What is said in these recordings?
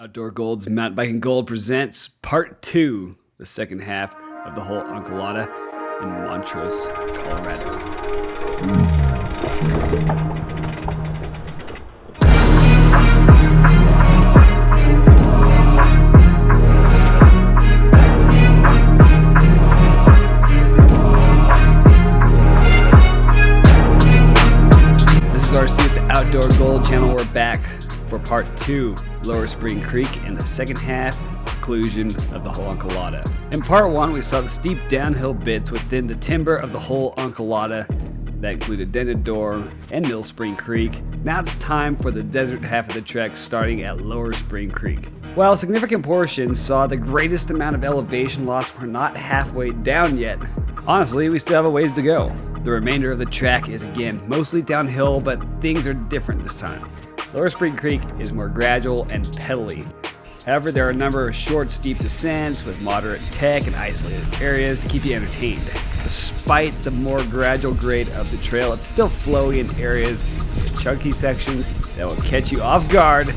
Outdoor Gold's Mountain Biking Gold presents Part 2, the second half of the Whole Uncolada in Montrose, Colorado. This is RC at the Outdoor Gold channel. We're back for Part 2, Lower Spring Creek, and the second half conclusion of the Whole Uncolada. In Part 1, we saw the steep downhill bits within the timber of the Whole Uncolada that included Dented Door and Middle Spring Creek. Now it's time for the desert half of the trek, starting at Lower Spring Creek. While significant portions saw the greatest amount of elevation loss, we're not halfway down yet. Honestly, we still have a ways to go. The remainder of the track is again mostly downhill, but things are different this time. Lower Spring Creek is more gradual and pedally. However, there are a number of short, steep descents with moderate tech and isolated areas to keep you entertained. Despite the more gradual grade of the trail, it's still flowy in areas with chunky sections that will catch you off guard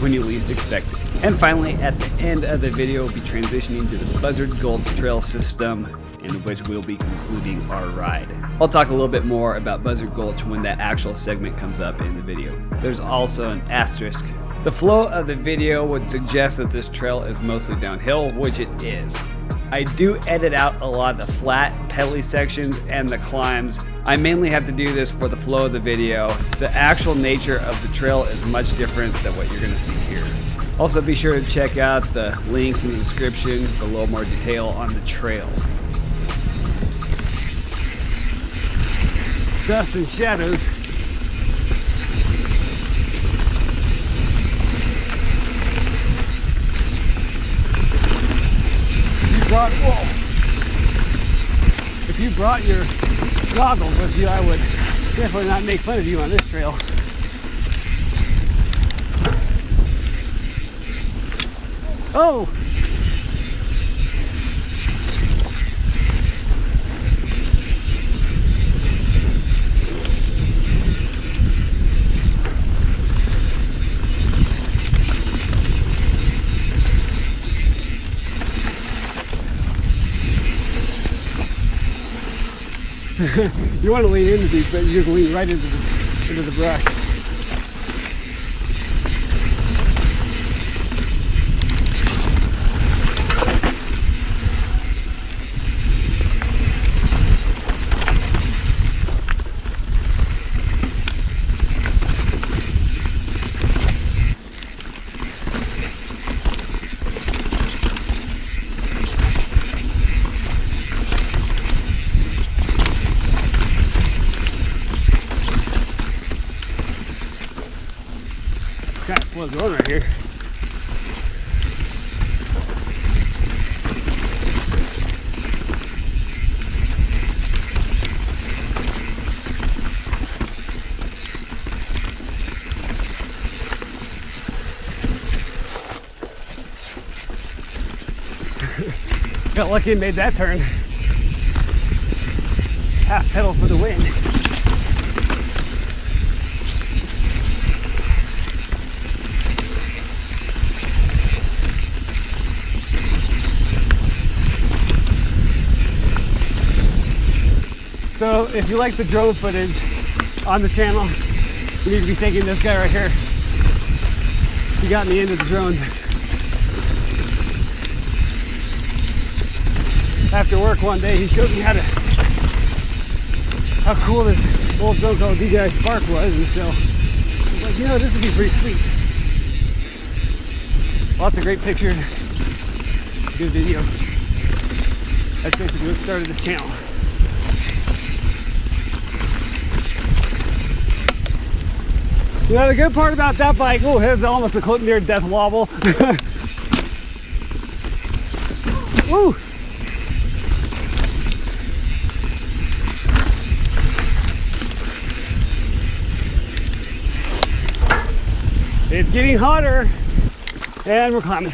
when you least expect it. And finally, at the end of the video, we'll be transitioning to the Buzzard Gulch trail system, in which we'll be concluding our ride. I'll talk a little bit more about Buzzard Gulch when that actual segment comes up in the video. There's also an asterisk. The flow of the video would suggest that this trail is mostly downhill, which it is. I do edit out a lot of the flat, pedally sections and the climbs. I mainly have to do this for the flow of the video. The actual nature of the trail is much different than what you're gonna see here. Also, be sure to check out the links in the description for a little more detail on the trail. Dust and shadows. If you brought your goggles with you, I would definitely not make fun of you on this trail. Oh! You want to lean into these, but you just lean right into the brush. Kind of slow going right here. Got lucky and made that turn. Half pedal for the win. So if you like the drone footage on the channel, you need to be thanking this guy right here. He got me into the drone. After work one day, he showed me how cool this old drone called DJI Spark was, and so I was like, you know, this would be pretty sweet. Lots of great pictures, good video. That's basically what started this channel. You know, the good part about that bike, oh, it's almost a near death wobble. Woo! It's getting hotter, and we're climbing.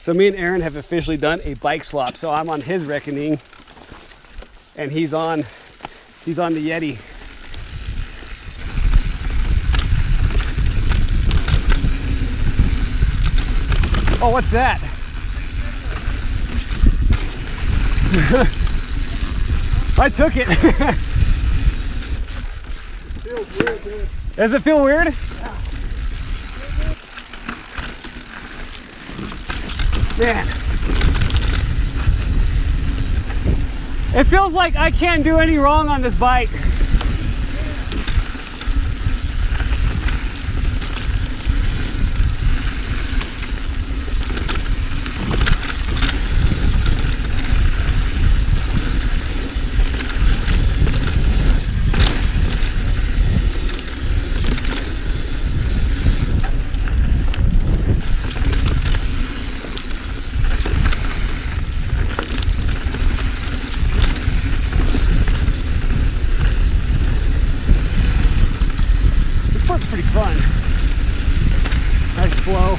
So me and Aaron have officially done a bike swap. So I'm on his Reckoning, and he's on the Yeti. Oh, what's that? I took it. Feels weird, dude. Does it feel weird? Yeah. Man. It feels like I can't do any wrong on this bike. Pretty fun. Nice flow.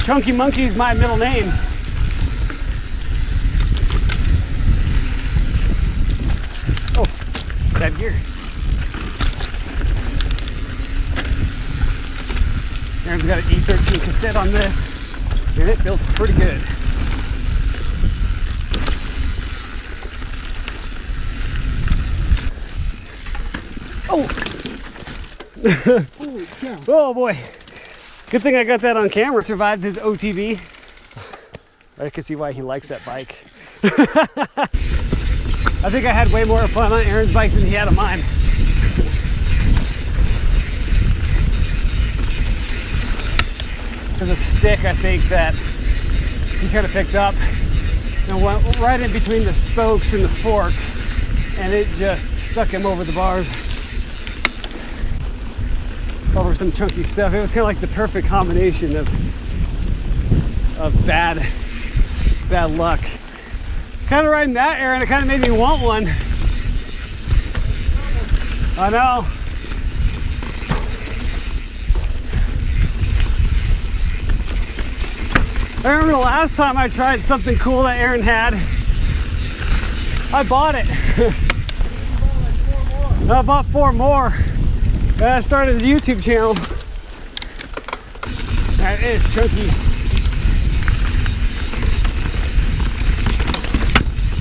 Chunky Monkey is my middle name. Oh, bad gear. Aaron's got an E13 cassette on this, and it feels pretty good. Oh! Holy cow. Oh boy. Good thing I got that on camera. Survived his OTV. I can see why he likes that bike. I think I had way more fun on Aaron's bike than he had on mine. There's a stick, I think, that he kind of picked up and went right in between the spokes and the fork, and it just stuck him over the bars. Over some chunky stuff. It was kind of like the perfect combination of bad luck. Kind of riding that, Aaron, it kind of made me want one. I know. I remember the last time I tried something cool that Aaron had. I bought it. I bought 4 more. I started the YouTube channel. That is chunky.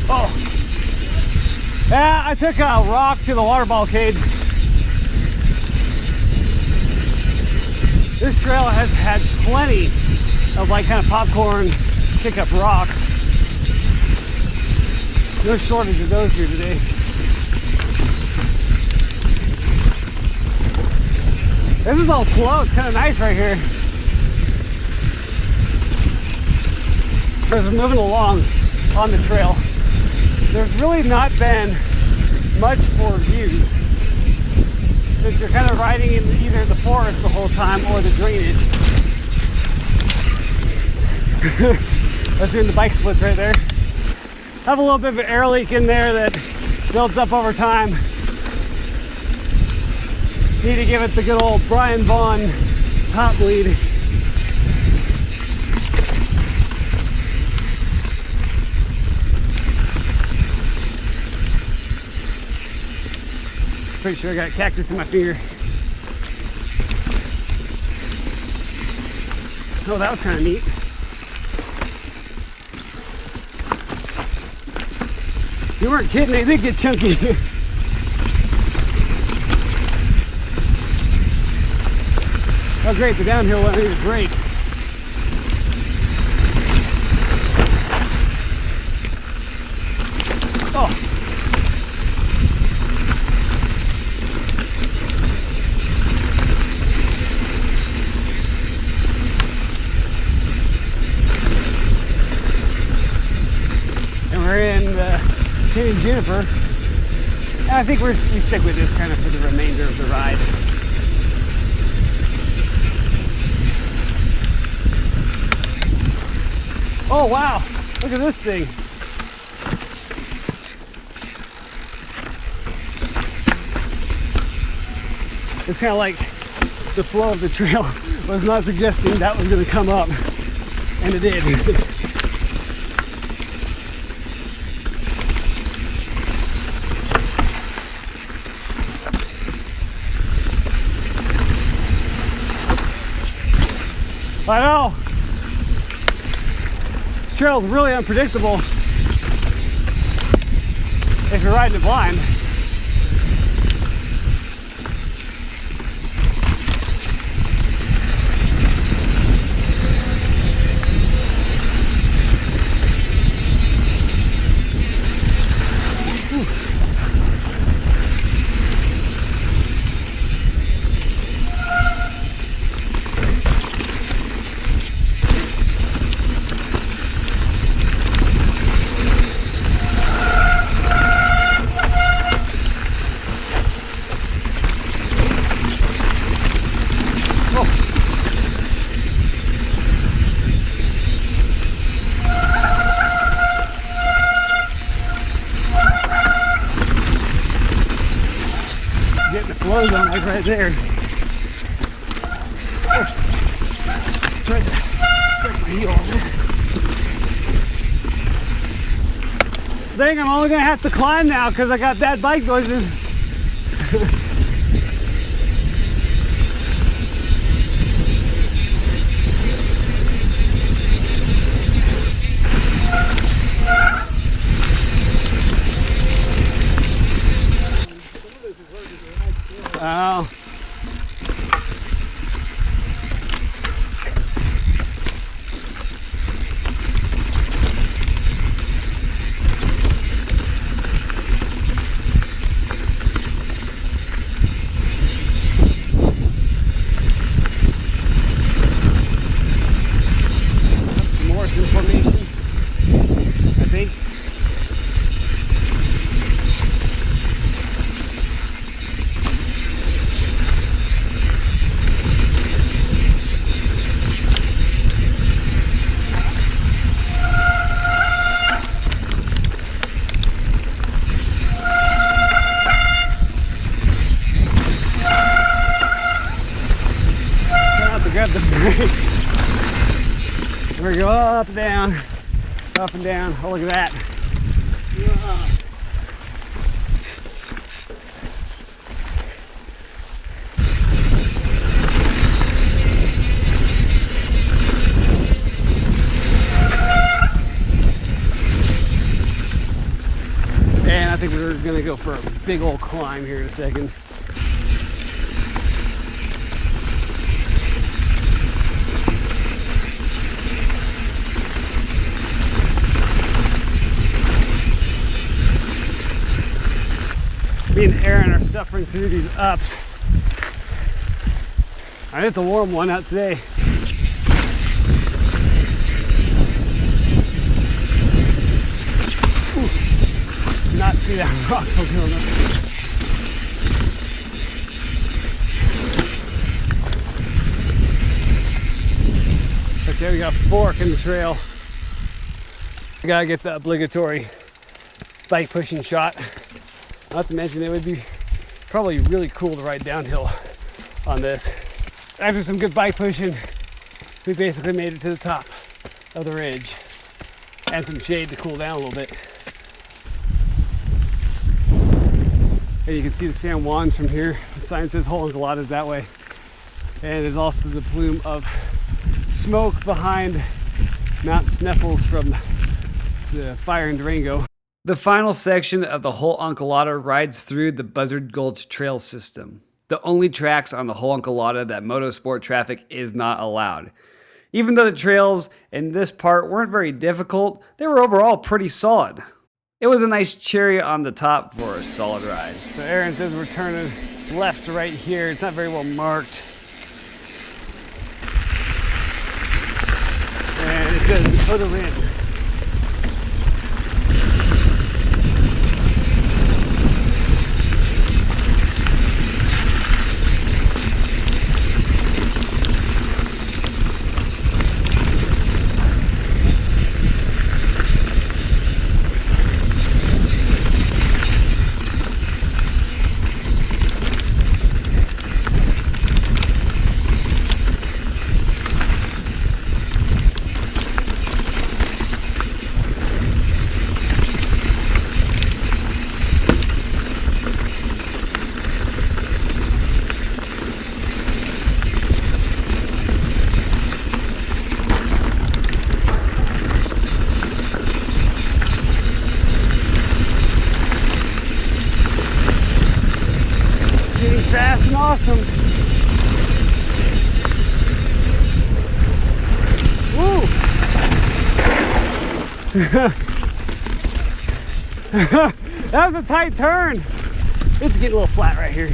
Oh. Yeah, I took a rock to the water ball cage. This trail has had plenty of like kind of popcorn kick-up rocks. No shortage of those here today. This is all slow, it's kind of nice right here. As we're moving along on the trail, there's really not been much for views, since you're kind of riding in either the forest the whole time or the drainage. That's doing the bike splits right there. Have a little bit of an air leak in there that builds up over time. Need to give it the good old Brian Vaughn top bleed. Pretty sure I got a cactus in my finger. Oh, that was kind of neat. You weren't kidding, they did get chunky. Oh great, the downhill one is great. Oh. And we're in St. Jennifer. And I think we stick with this kind of for the remainder of the ride. Oh wow, look at this thing. It's kind of like the flow of the trail was not suggesting that was going to come up, and it did. I know. This trail's really unpredictable if you're riding it blind. Flow zone like right there. Try to break my heel. Dang, I'm only gonna have to climb now because I got bad bike noises. Oh. More information, I think. Grab the brake. We go up and down, up and down. Oh, look at that. Yeah. And I think we're gonna go for a big old climb here in a second. Me and Aaron are suffering through these ups. And it's a warm one out today. Ooh. Not see that rock going up. Okay, we got a fork in the trail. I gotta get the obligatory bike pushing shot. Not to mention it would be probably really cool to ride downhill on this. After some good bike pushing, we basically made it to the top of the ridge and some shade to cool down a little bit. And you can see the San Juans from here. The sign says Whole Uncolada is that way. And there's also the plume of smoke behind Mount Sneffels from the fire in Durango. The final section of the Whole Uncolada rides through the Buzzard Gulch trail system, the only tracks on the Whole Uncolada that motosport traffic is not allowed. Even though the trails in this part weren't very difficult, they were overall pretty solid. It was a nice cherry on the top for a solid ride. So Aaron says we're turning left right here. It's not very well marked. And it says further in. freaking awesome. Woo! That was a tight turn. It's getting a little flat right here.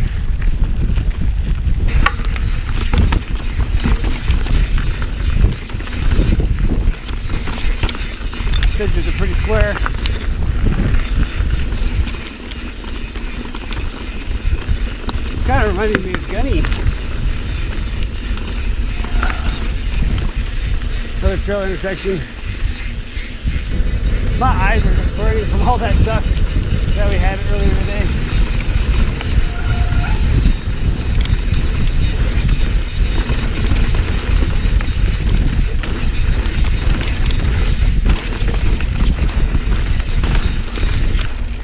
Edges are pretty square. Kind of reminding me of Gunny. Another trail intersection. My eyes are just burning from all that dust that we had earlier today.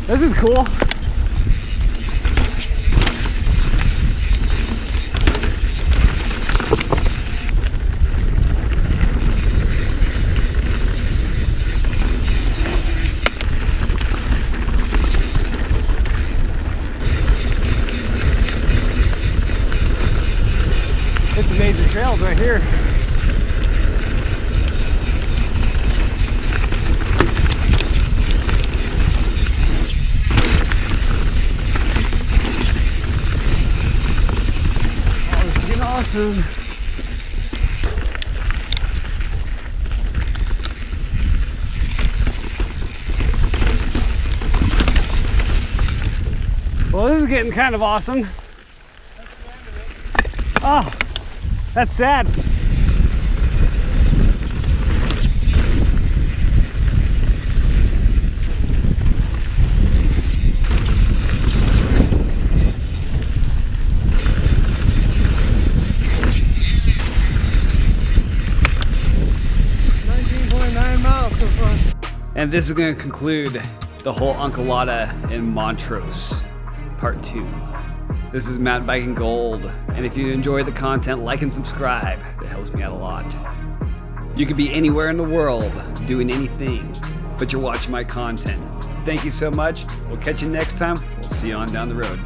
This is cool. It's major trails right here. Awesome. Well, this is getting kind of awesome. Oh, that's sad. And this is going to conclude the Whole Uncolada in Montrose, part 2. This is mountain biking gold, and if you enjoy the content, like and subscribe. That helps me out a lot. You could be anywhere in the world doing anything, but you're watching my content. Thank you so much. We'll catch you next time. We'll see you on down the road.